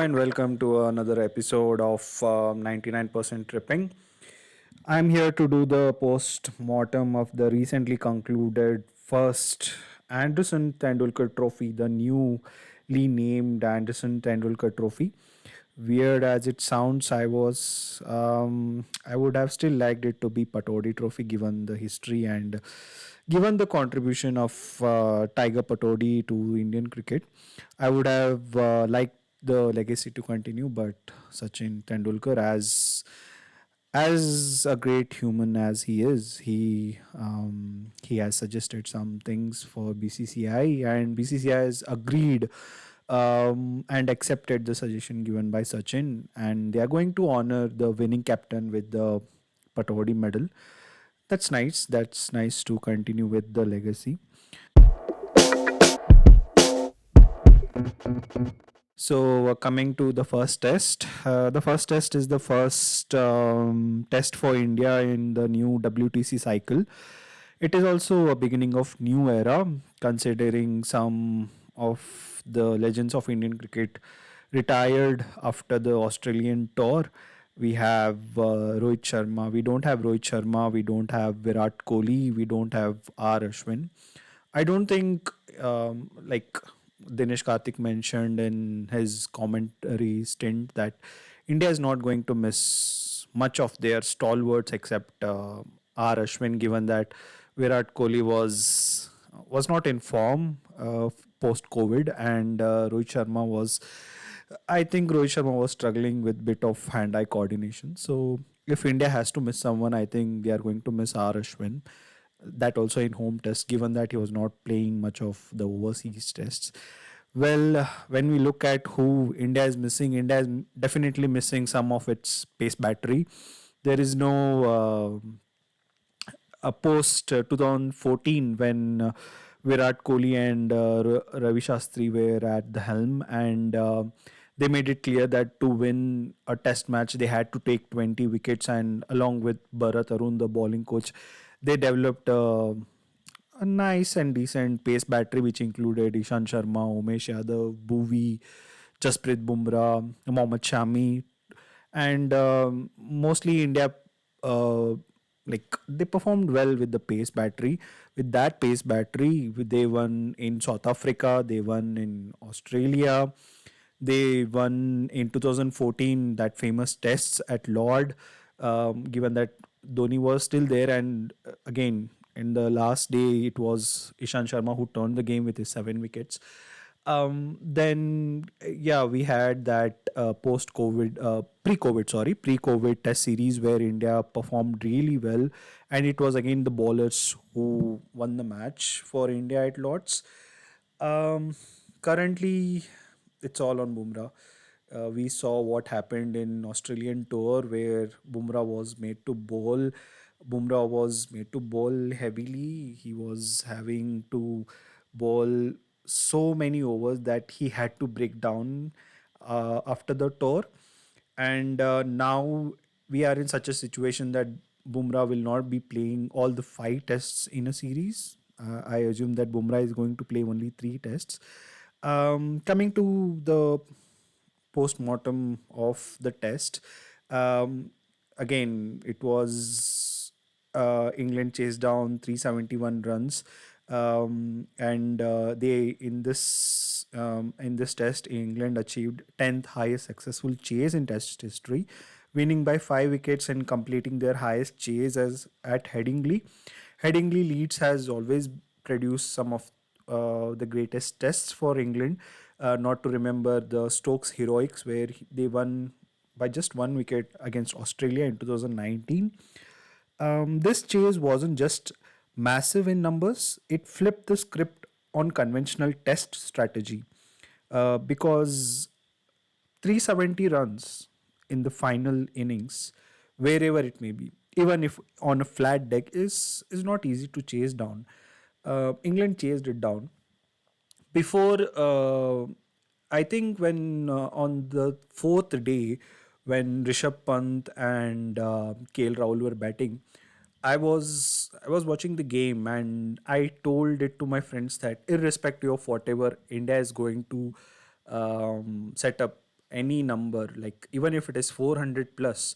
and welcome to another episode of 99% Tripping. I'm here to do the post mortem of the recently concluded first Anderson Tendulkar Trophy, the newly named Anderson Tendulkar Trophy. Weird as it sounds, I would have still liked it to be Patodi Trophy given the history and given the contribution of Tiger Patodi to Indian cricket. I would have liked the legacy to continue, but Sachin Tendulkar, as a great human as he has suggested some things for BCCI, and BCCI has agreed and accepted the suggestion given by Sachin, and they are going to honor the winning captain with the Patodi medal. That's nice. That's nice to continue with the legacy. So, coming to the first test is the first test for India in the new WTC cycle. It is also a beginning of new era, considering some of the legends of Indian cricket retired after the Australian tour. We have Rohit Sharma. We don't have Rohit Sharma. We don't have Virat Kohli. We don't have R. Ashwin. I don't think like Dinesh Karthik mentioned in his commentary stint that India is not going to miss much of their stalwarts except R. Ashwin, given that Virat Kohli was not in form post COVID, and Rohit Sharma was. I think Rohit Sharma was struggling with bit of hand-eye coordination. So if India has to miss someone, I think they are going to miss R. Ashwin, that also in home tests, given that he was not playing much of the overseas tests. Well, when we look at who India is missing, India is definitely missing some of its pace battery. There is no a post 2014 when Virat Kohli and Ravi Shastri were at the helm, and they made it clear that to win a test match, they had to take 20 wickets. And along with Bharat Arun, the bowling coach, they developed a nice and decent pace battery, which included Ishan Sharma, Umesh Yadav, Bhuvi, Jasprit Bumrah, Mohammad Shami, and mostly India like they performed well with the pace battery. With that pace battery, they won in South Africa, they won in Australia, they won in 2014 that famous tests at Lord, given that Dhoni was still there. And again, in the last day, it was Ishan Sharma who turned the game with his 7 wickets. Then yeah, we had that post-COVID, pre-COVID, sorry, pre-COVID test series where India performed really well, and it was again the bowlers who won the match for India at Lords. Currently, it's all on Bumrah. We saw what happened in Australian tour where Bumrah was made to bowl heavily. He was having to bowl so many overs that he had to break down after the tour. And now we are in such a situation that Bumrah will not be playing all the 5 tests in a series. I assume that Bumrah is going to play only 3 tests. Coming to the post-mortem of the test, um, again, it was England chased down 371 runs, and they in this test, England achieved 10th highest successful chase in Test history, winning by 5 wickets and completing their highest chase as at Headingley. Headingley Leeds has always produced some of the greatest tests for England. Not to remember the Stokes heroics, where they won by just 1 wicket against Australia in 2019. This chase wasn't just massive in numbers, it flipped the script on conventional test strategy, because 370 runs in the final innings, wherever it may be, even if on a flat deck, is not easy to chase down. England chased it down before. I think when on the fourth day, when Rishabh Pant and KL Rahul were batting, I was watching the game, and I told it to my friends that irrespective of whatever India is going to set up any number, like even if it is 400 plus,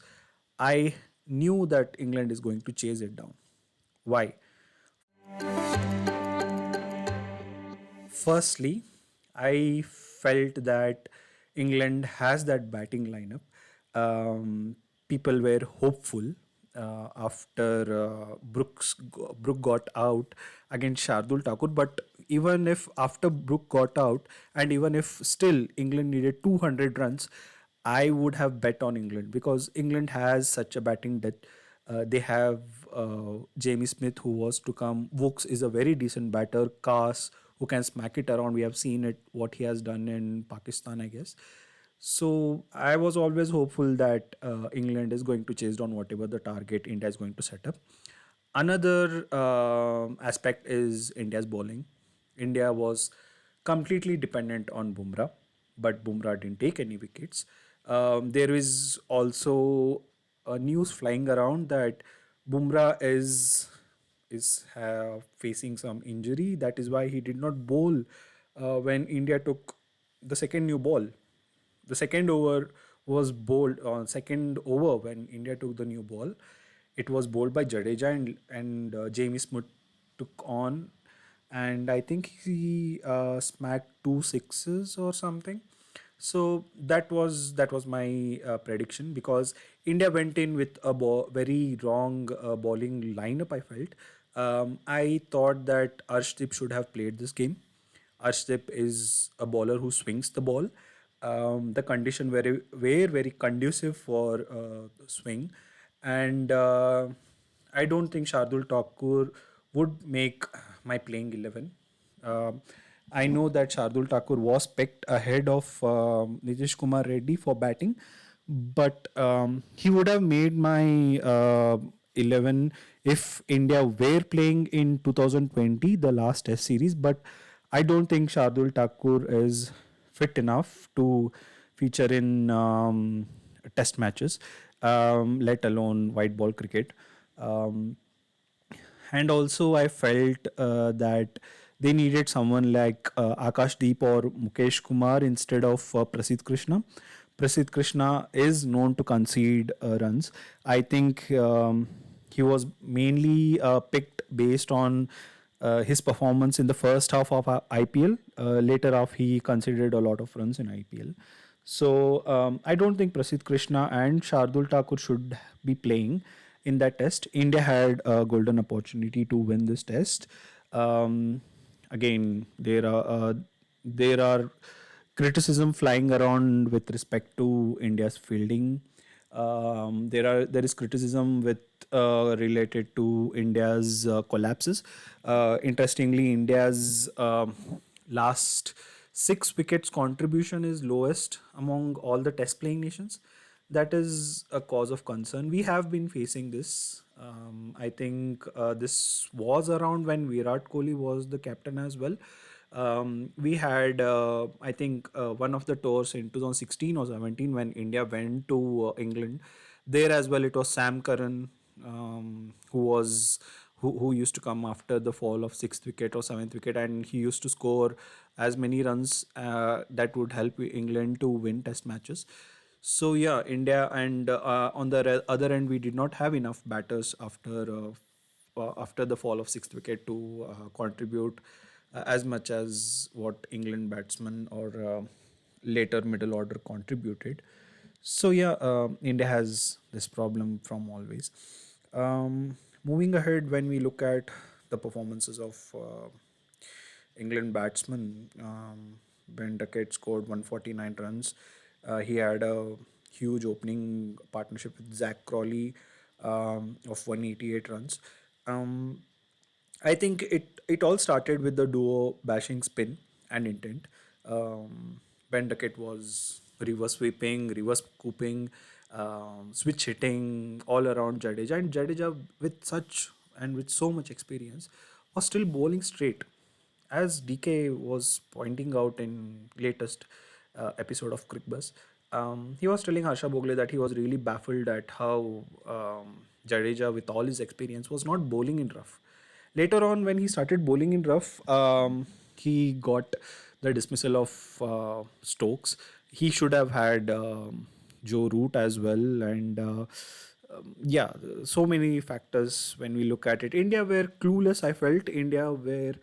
I knew that England is going to chase it down. Why? Firstly, I felt that England has that batting lineup. People were hopeful after Brook got out against Shardul Thakur. But even if after Brook got out, and even if still England needed 200 runs, I would have bet on England because England has such a batting depth. They have Jamie Smith, who was to come. Wooks is a very decent batter. Cas, who can smack it around. We have seen it, what he has done in Pakistan, I guess. So I was always hopeful that England is going to chase down whatever the target India is going to set up. Another aspect is India's bowling. India was completely dependent on Bumrah, but Bumrah didn't take any wickets. There is also a news flying around that Bumrah is facing some injury. That is why he did not bowl when India took the second new ball. The second over was bowled on second over when India took the new ball. It was bowled by Jadeja, and Jamie Smith took on, and I think he smacked two sixes or something. So that was my prediction, because India went in with a very wrong bowling lineup. I felt I thought that Arshdeep should have played this game. Arshdeep is a bowler who swings the ball. The condition were very conducive for swing, and I don't think Shardul Thakur would make my playing 11. Um, I know that Shardul Thakur was picked ahead of Nitish Kumar Reddy for batting, but he would have made my 11 if India were playing in 2020, the last Test series. But I don't think Shardul Thakur is fit enough to feature in Test matches, let alone white ball cricket. Um, and also I felt that they needed someone like Akash Deep or Mukesh Kumar instead of Prasidh Krishna. Prasidh Krishna is known to concede runs. I think he was mainly picked based on his performance in the first half of IPL. Later off, he conceded a lot of runs in IPL. So I don't think Prasidh Krishna and Shardul Thakur should be playing in that test. India had a golden opportunity to win this test. Again, there are criticism flying around with respect to India's fielding. There is criticism with related to India's collapses. Interestingly, India's last 6 wickets contribution is lowest among all the test playing nations. That is a cause of concern. We have been facing this. I think this was around when Virat Kohli was the captain as well. We had, I think, one of the tours in 2016 or 17 when India went to England. There as well, it was Sam Curran, who used to come after the fall of sixth wicket or seventh wicket, and he used to score as many runs that would help England to win Test matches. So yeah, India, and on the other end, we did not have enough batters after the fall of sixth wicket to contribute as much as what England batsmen or later middle order contributed. So yeah, India has this problem from always. Moving ahead, when we look at the performances of England batsmen, Ben Duckett scored 149 runs. He had a huge opening partnership with Zach Crawley of 188 runs. Um, I think it all started with the duo bashing spin and intent. Ben Duckett was reverse sweeping, reverse scooping, switch hitting all around Jadeja, and Jadeja with such and with so much experience was still bowling straight, as DK was pointing out in latest episode of Crickbus. He was telling Harsha Bogle that he was really baffled at how Jadeja, with all his experience, was not bowling in rough. Later on, when he started bowling in rough, he got the dismissal of Stokes. he should have had Joe Root as well, and yeah, so many factors when we look at it. India were clueless. I felt India were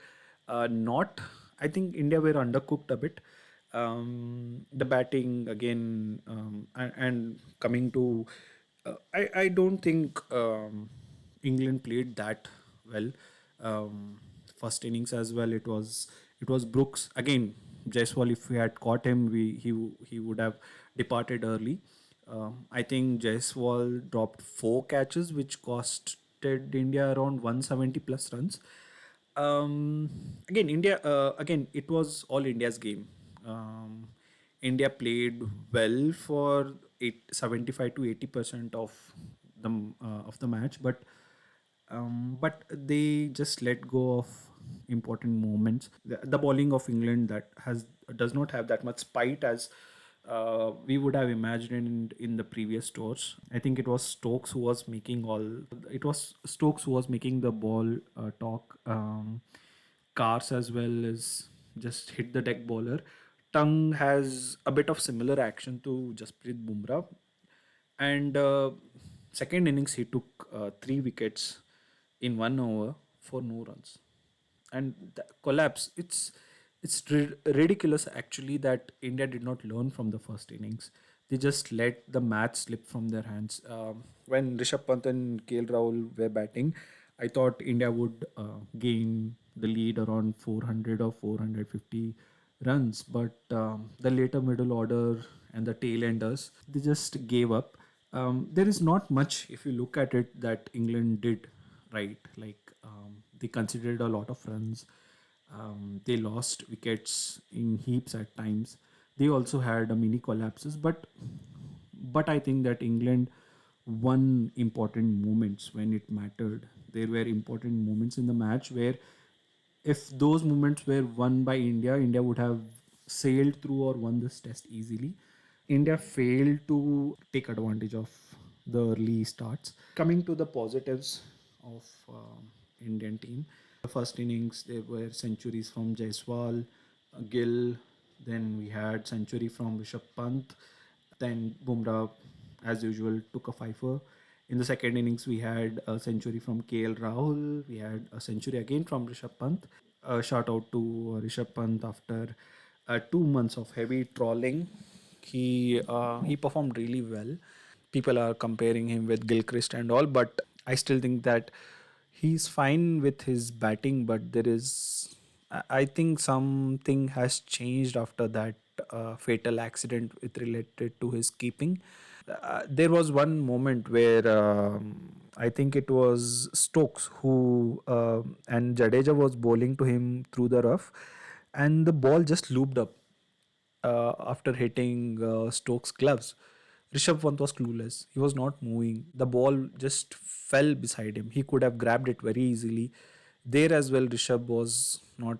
not. I think India were undercooked a bit. The batting again, and coming to, I don't think England played that well. First innings as well. It was Brooks again. Jaiswal, if we had caught him, he would have departed early. I think Jaiswal dropped four catches, which costed India around 170 plus runs. Again, India. Again, it was all India's game. Um, India played well for 75 to 80% of the match, but they just let go of important moments. The bowling of England that has does not have that much spite as we would have imagined in the previous tours. I think it was Stokes who was making all. It was Stokes who was making the ball talk. Cars as well as just hit the deck bowler. Tongue has a bit of similar action to Jasprit Bumrah, and second innings he took three wickets in 1 over for no runs, and the collapse. It's ridiculous actually that India did not learn from the first innings. They just let the match slip from their hands. When Rishabh Pant and KL Rahul were batting, I thought India would gain the lead around 400 or 450 runs, but the later middle order and the tail enders, they just gave up. There is not much, if you look at it, that England did right. Like they considered a lot of runs. They lost wickets in heaps at times. They also had a mini collapses, but I think that England won important moments when it mattered. There were important moments in the match where if those moments were won by India, India would have sailed through or won this test easily. India failed to take advantage of the early starts. Coming to the positives of Indian team, the first innings there were centuries from Jaiswal, Gill. Then we had century from Rishabh Pant. Then Bumrah, as usual, took a fifer. In the second innings, we had a century from KL Rahul. We had a century again from Rishabh Pant. A shout out to Rishabh Pant after 2 months of heavy trolling. He performed really well. People are comparing him with Gilchrist and all, but I still think that he's fine with his batting. But I think something has changed after that fatal accident with related to his keeping. There was one moment where I think it was Stokes who and Jadeja was bowling to him through the rough, and the ball just looped up after hitting Stokes' gloves. Rishabh Pant was clueless. He was not moving. The ball just fell beside him. He could have grabbed it very easily. There as well, Rishabh was not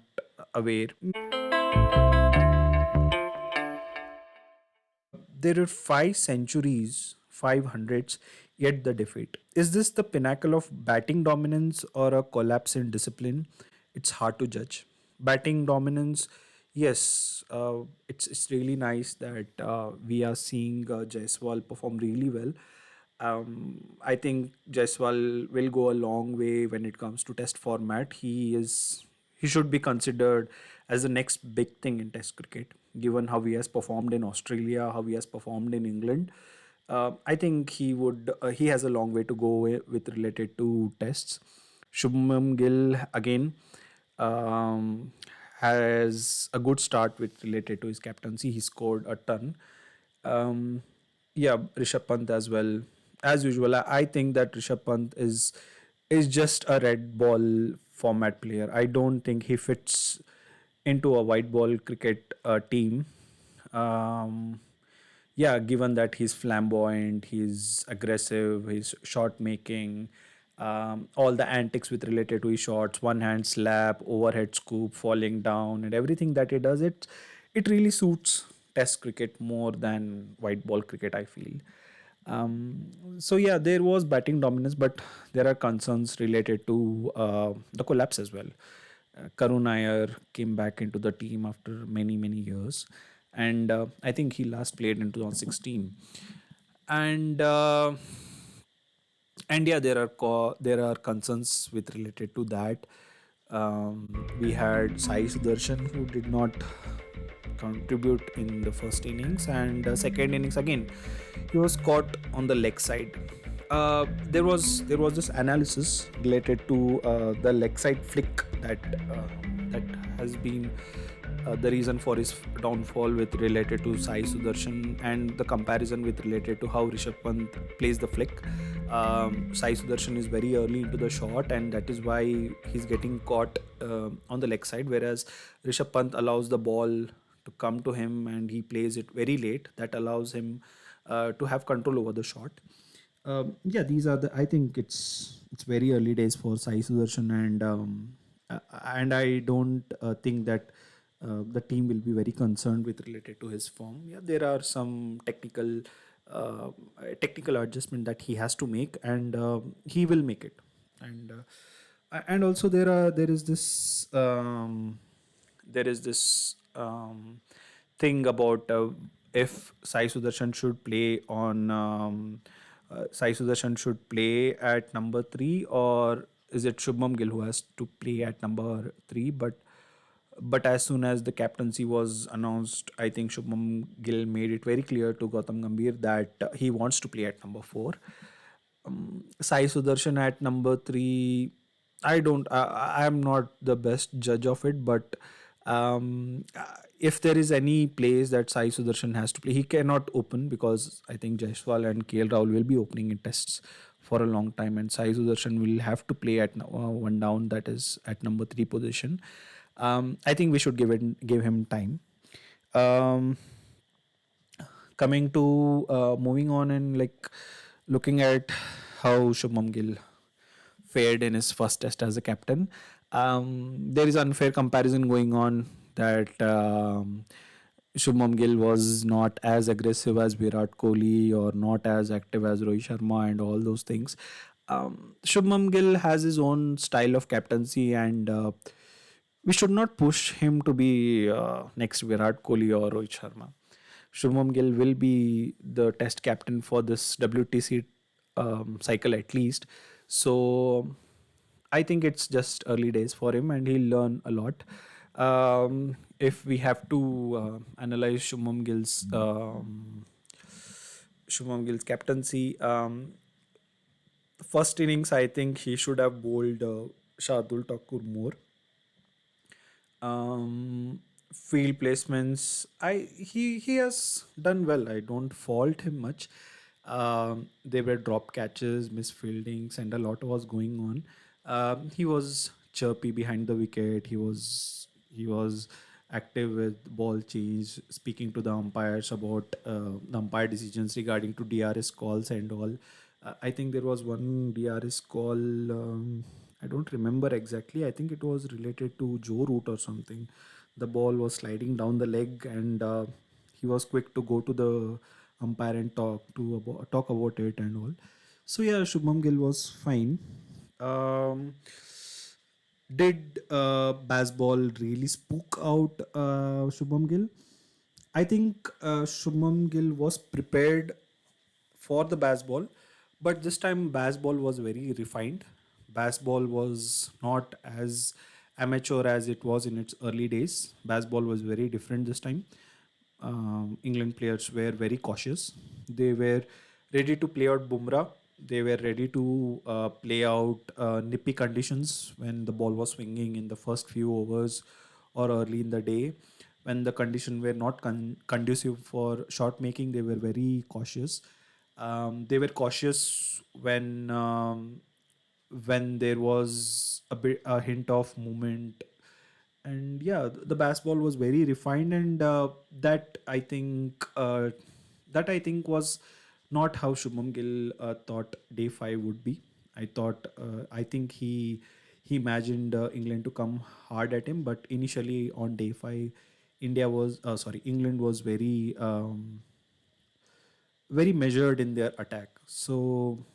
aware. There are five centuries, 500s, yet the defeat. Is this the pinnacle of batting dominance or a collapse in discipline? It's hard to judge. Batting dominance, yes, it's really nice that we are seeing Jaiswal perform really well. I think Jaiswal will go a long way when it comes to test format. He should be considered as the next big thing in test cricket, given how he has performed in Australia, how he has performed in England. I think he has a long way to go with related to tests. Shubman Gill again um, has a good start with related to his captaincy. He scored a ton. Um, yeah, Rishabh Pant as well. As usual, I think that Rishabh Pant is just a red ball format player. I don't think he fits into a white ball cricket team. Um, yeah, given that he's flamboyant, he's aggressive, he's shot making, all the antics with related to his shots, one hand slap, overhead scoop, falling down, and everything that he does, it really suits Test cricket more than white ball cricket, I feel. So yeah, there was batting dominance, but there are concerns related to the collapse as well. Karun Iyer came back into the team after many years. and I think he last played in 2016. And yeah, there are concerns with related to that. We had Sai Sudarshan, who did not contribute in the first innings, and second innings again he was caught on the leg side. There was this analysis related to the leg side flick that has been the reason for his downfall with related to Sai Sudarshan, and the comparison with related to how Rishabh Pant plays the flick. Sai Sudarshan is very early into the shot, and that is why he's getting caught on the leg side, whereas Rishabh Pant allows the ball to come to him and he plays it very late. That allows him to have control over the shot. Yeah, these are the. I think it's very early days for Sai Sudarshan, and I don't think that the team will be very concerned with related to his form. Yeah, there are some uh, technical adjustment that he has to make, and he will make it. And and also there is this thing about if Sai Sudarshan should play on Sai Sudarshan should play at number 3, or is it Shubham Gill who has to play at number 3? But as soon as the captaincy was announced, I think Shubham Gill made it very clear to Gautam Gambhir that he wants to play at number 4. Sai Sudarshan at number 3, I don't. I am not the best judge of it, but if there is any place that Sai Sudarshan has to play, he cannot open because I think Jaiswal and KL Rahul will be opening in tests for a long time, and Sai Sudarshan will have to play at one down, that is at number 3 position. I think we should give him time. Um, Coming to moving on and like looking at how Shubham Gill fared in his first test as a captain. There is unfair comparison going on that Shubham Gill was not as aggressive as Virat Kohli or not as active as Rohit Sharma and all those things. Shubham Gill has his own style of captaincy, and we should not push him to be next Virat Kohli or Rohit Sharma. Shubham Gill will be the test captain for this WTC cycle at least. So I think it's just early days for him, and he'll learn a lot. If we have to analyze Shubham Gill's captaincy, the first innings I think he should have bowled Shardul Thakur more. um, Field placements, he has done well. I don't fault him much. There were drop catches, misfieldings, and a lot was going on. He was chirpy behind the wicket. He was active with ball change, speaking to the umpires about the umpire decisions regarding to DRS calls and all. I think there was one DRS call. I don't remember exactly. I think it was related to Joe Root or something. The ball was sliding down the leg, and he was quick to go to the umpire and talk about it and all. So yeah, Shubham Gill was fine. Um, did Basball really spook out Shubham Gill? I think Shubham Gill was prepared for the baseball, but this time baseball was very refined. Baseball was not as amateur as it was in its early days. Baseball was very different this time. England players were very cautious. They were ready to play out Bumrah. They were ready to play out nippy conditions when the ball was swinging in the first few overs or early in the day. When the conditions were not conducive for shot making, they were very cautious. They were cautious when there was a hint of movement, and yeah, the baseball was very refined, and that I think was not how Shubham Gill thought day 5 would be. I think he imagined England to come hard at him, but initially on day 5, England was very measured in their attack. So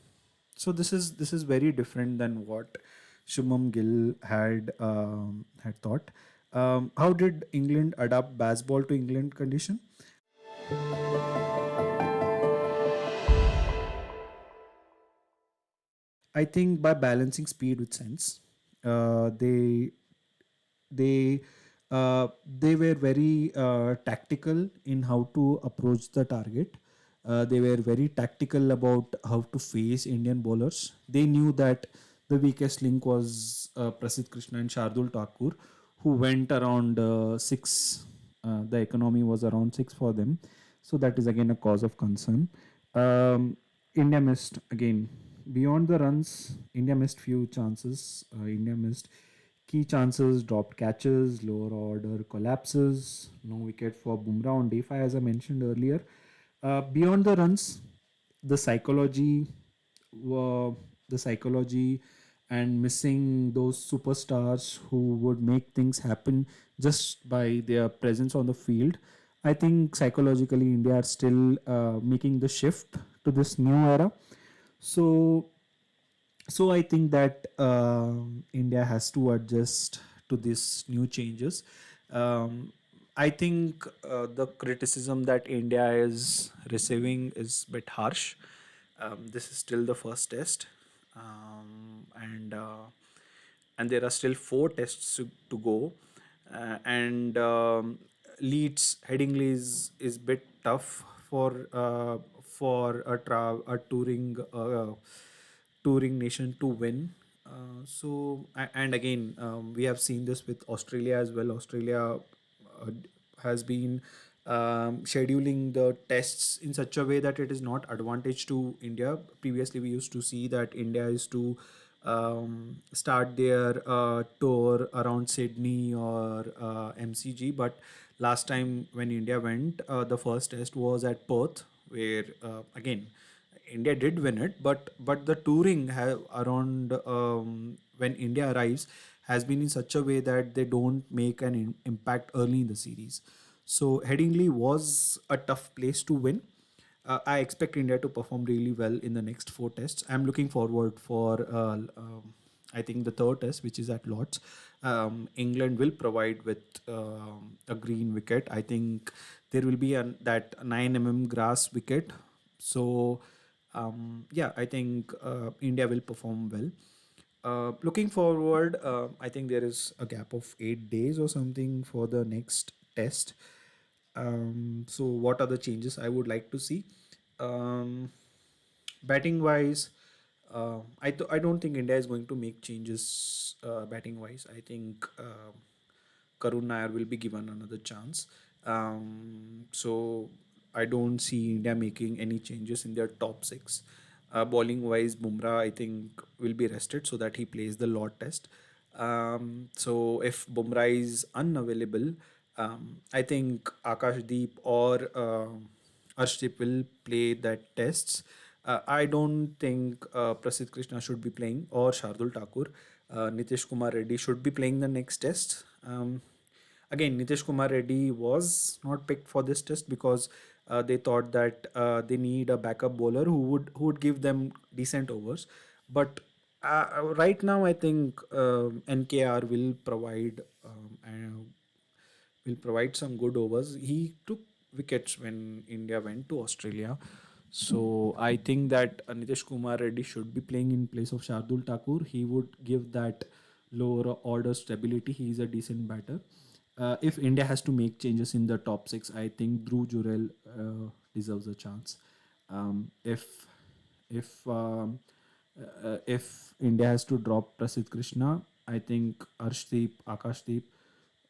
this is very different than what Shubham Gill had thought. How did England adapt baseball to England condition? I think by balancing speed with sense. Uh, they they uh, they were very tactical in how to approach the target. They were very tactical about how to face Indian bowlers. They knew that the weakest link was Prasidh Krishna and Shardul Thakur, who went around six. The economy was around six for them, so that is again a cause of concern. Um, India missed again beyond the runs. India missed few chances. India missed key chances, dropped catches, lower order collapses, no wicket for Bumrah on day 5, as I mentioned earlier. Beyond the runs, the psychology, uh, the psychology, and missing those superstars who would make things happen just by their presence on the field. I think psychologically, India are still making the shift to this new era. So I think that India has to adjust to these new changes. um, I think the criticism that India is receiving is a bit harsh. This is still the first test, and there are still four tests to go. And Leeds Headingley is bit tough for a touring nation to win. And again, we have seen this with Australia as well. Australia has been scheduling the tests in such a way that it is not advantage to India. Previously, we used to see that India is to start their tour around Sydney or MCG, but last time when India went, the first test was at Perth, where again India did win it, but the touring have around when India arrives has been in such a way that they don't make an impact early in the series. So Headingley was a tough place to win. I expect India to perform really well in the next four tests. I'm looking forward for I think the third test, which is at Lords. England will provide with a green wicket. I think there will be that 9 grass wicket. So yeah, I think India will perform well. Looking forward, I think there is a gap of 8 days or something for the next test. So, what are the changes I would like to see? Um, Batting wise, I don't think India is going to make changes batting wise. I think Karun Nair will be given another chance. So I don't see India making any changes in their top six. Bowling wise, Bumrah I think will be rested so that he plays the Lord Test. So if Bumrah is unavailable, I think Akashdeep or Arshdeep will play that tests. I don't think Prasidh Krishna should be playing or Shardul Thakur. Nitish Kumar Reddy should be playing the next test. Again, Nitish Kumar Reddy was not picked for this test because they thought that they need a backup bowler who would give them decent overs. But right now, I think NKR will provide some good overs. He took wickets when India went to Australia. So I think that Nitish Kumar Reddy should be playing in place of Shardul Thakur. He would give that lower order stability. He is a decent batter. If India has to make changes in the top six, I think Dhruv Jurel deserves a chance. If if India has to drop Prasidh Krishna, I think Arshdeep, Akashdeep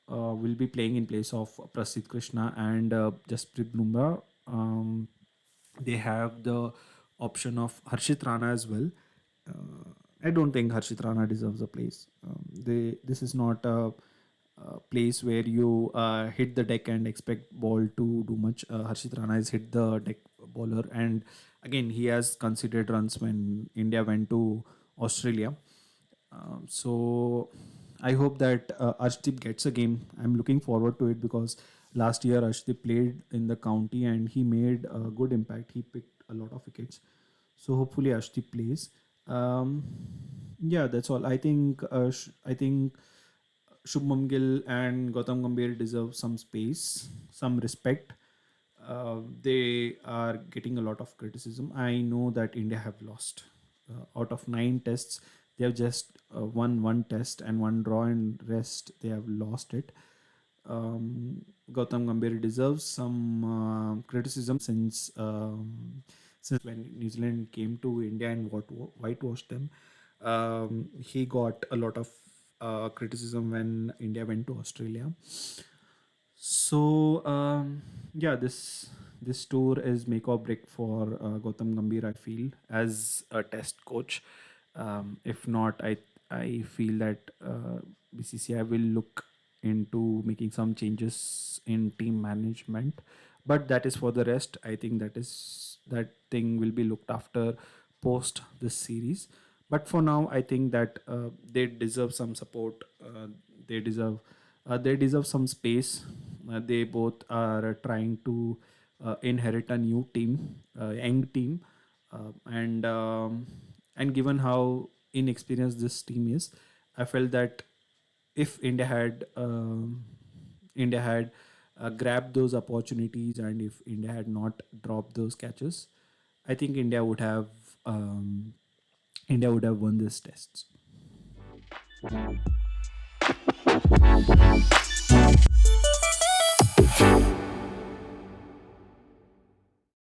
will be playing in place of Prasidh Krishna and Jasprit Bumrah. They have the option of Harshit Rana as well. I don't think Harshit Rana deserves a place. This is not a place where you hit the deck and expect ball to do much. Harshit Rana has hit the deck bowler, and again he has considered runs when India went to Australia. So I hope that Arshdeep gets a game. I'm looking forward to it because last year Arshdeep played in the county and he made a good impact. He picked a lot of wickets. So hopefully Arshdeep plays. Yeah, that's all. I think Shubham Gill and Gautam Gambhir deserve some space, some respect. They are getting a lot of criticism. I know that India have lost. Out of 9 tests, they have just won one test and one draw, and rest they have lost it. Gautam Gambhir deserves some criticism since when New Zealand came to India and whitewashed them. He got a lot of criticism when India went to Australia. So yeah, this tour is make or break for Gautam Gambhir. I feel as a test coach. If not, I feel that BCCI will look into making some changes in team management. But that is for the rest. I think that thing will be looked after post this series. But for now, I think that they deserve some support. They deserve they deserve some space. They both are trying to inherit a new team, young team, and given how inexperienced this team is, I felt that if India had grabbed those opportunities, and if India had not dropped those catches, I think um, India would have won this tests.